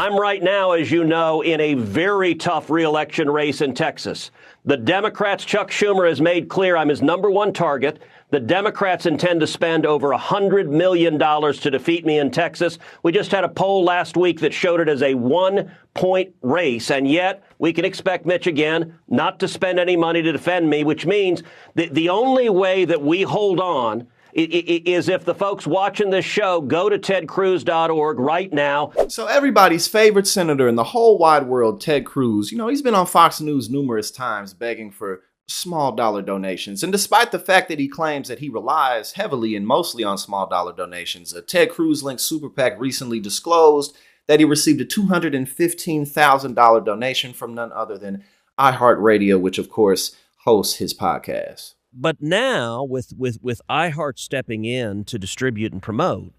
I'm right now, as you know, in a very tough re-election race in Texas. The Democrats, Chuck Schumer has made clear I'm his number one target. The Democrats intend to spend over $100 million to defeat me in Texas. We just had a poll last week that showed it as a 1-point race, and yet we can expect Mitch again not to spend any money to defend me, which means that the only way that we hold on is if the folks watching this show go to tedcruz.org right now. So everybody's favorite senator in the whole wide world, Ted Cruz, he's been on Fox News numerous times begging for small dollar donations. And despite the fact that he claims that he relies heavily and mostly on small dollar donations, a Ted Cruz-linked super PAC recently disclosed that he received a $215,000 donation from none other than iHeartRadio, which of course hosts his podcast. But now, with iHeart stepping in to distribute and promote,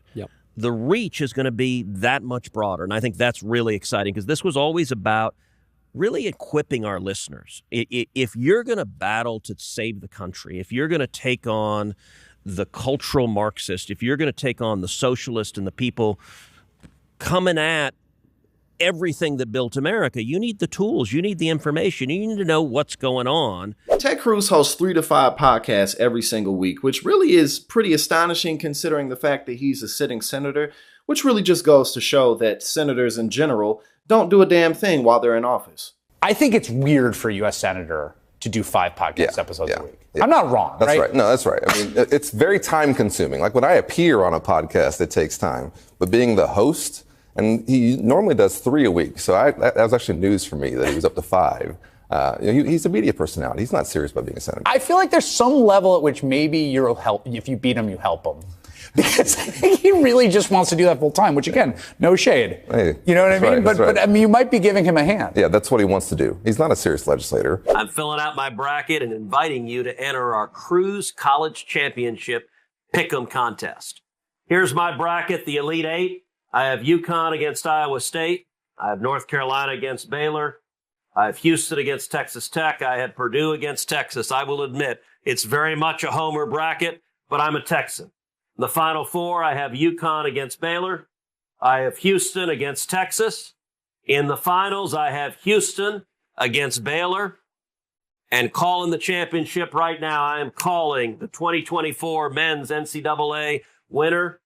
the reach is going to be that much broader. And I think that's really exciting because this was always about really equipping our listeners. If you're going to battle to save the country, if you're going to take on the cultural Marxist, if you're going to take on the socialist and the people coming at everything that built America, you need the tools, you need the information, you need to know what's going on. Ted Cruz hosts 3 to 5 podcasts every single week, which really is pretty astonishing considering the fact that he's a sitting senator, which really just goes to show that senators in general don't do a damn thing while they're in office. I think it's weird for a U.S. senator to do 5 podcast episodes a week. Yeah. I'm not wrong, That's right? No, that's right. I mean, it's very time consuming. Like when I appear on a podcast, it takes time. But being the host, and he normally does 3 a week. So that was actually news for me that he was up to 5. He's a media personality. He's not serious about being a senator. I feel like there's some level at which maybe you'll help. If you beat him, you help him. Because he really just wants to do that full time, which again, no shade. Hey, you know what I mean? Right, but I mean, you might be giving him a hand. Yeah, that's what he wants to do. He's not a serious legislator. I'm filling out my bracket and inviting you to enter our Cruz College Championship Pick'em contest. Here's my bracket, the Elite Eight. I have UConn against Iowa State. I have North Carolina against Baylor. I have Houston against Texas Tech. I had Purdue against Texas. I will admit it's very much a homer bracket, but I'm a Texan. In the Final Four, I have UConn against Baylor. I have Houston against Texas. In the finals, I have Houston against Baylor. And calling the championship right now, I am calling the 2024 men's NCAA winner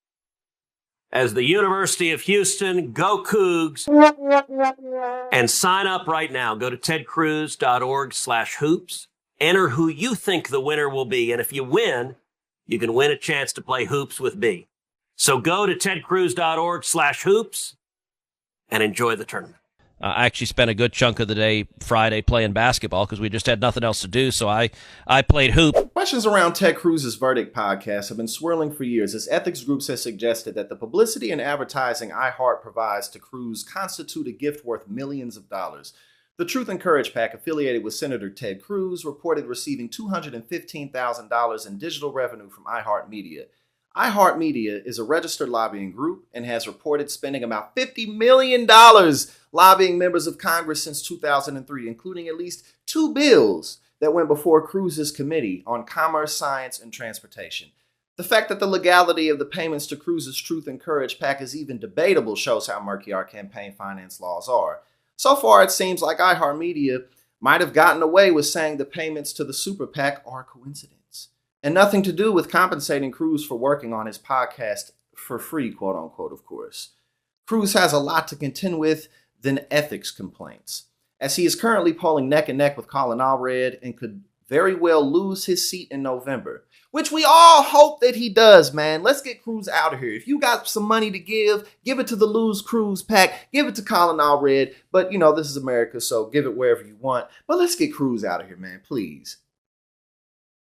as the University of Houston. Go Cougs. And sign up right now. Go to tedcruz.org/hoops. Enter who you think the winner will be. And if you win, you can win a chance to play hoops with me. So go to tedcruz.org/hoops and enjoy the tournament. I actually spent a good chunk of the day Friday playing basketball because we just had nothing else to do. So I played hoop. Questions around Ted Cruz's Verdict podcast have been swirling for years as ethics groups have suggested that the publicity and advertising iHeart provides to Cruz constitute a gift worth millions of dollars. The Truth and Courage PAC, affiliated with Senator Ted Cruz, reported receiving $215,000 in digital revenue from iHeartMedia. iHeartMedia is a registered lobbying group and has reported spending about $50 million lobbying members of Congress since 2003, including at least 2 bills that went before Cruz's Committee on Commerce, Science, and Transportation. The fact that the legality of the payments to Cruz's Truth and Courage PAC is even debatable shows how murky our campaign finance laws are. So far, it seems like iHeartMedia might have gotten away with saying the payments to the super PAC are a coincidence and nothing to do with compensating Cruz for working on his podcast for free, quote unquote, of course. Cruz has a lot to contend with than ethics complaints, as he is currently polling neck and neck with Colin Allred and could very well lose his seat in November, which we all hope that he does, man. Let's get Cruz out of here. If you got some money to give it to the Lose Cruz PAC, give it to Colin Allred. But, this is America, so give it wherever you want. But let's get Cruz out of here, man, please.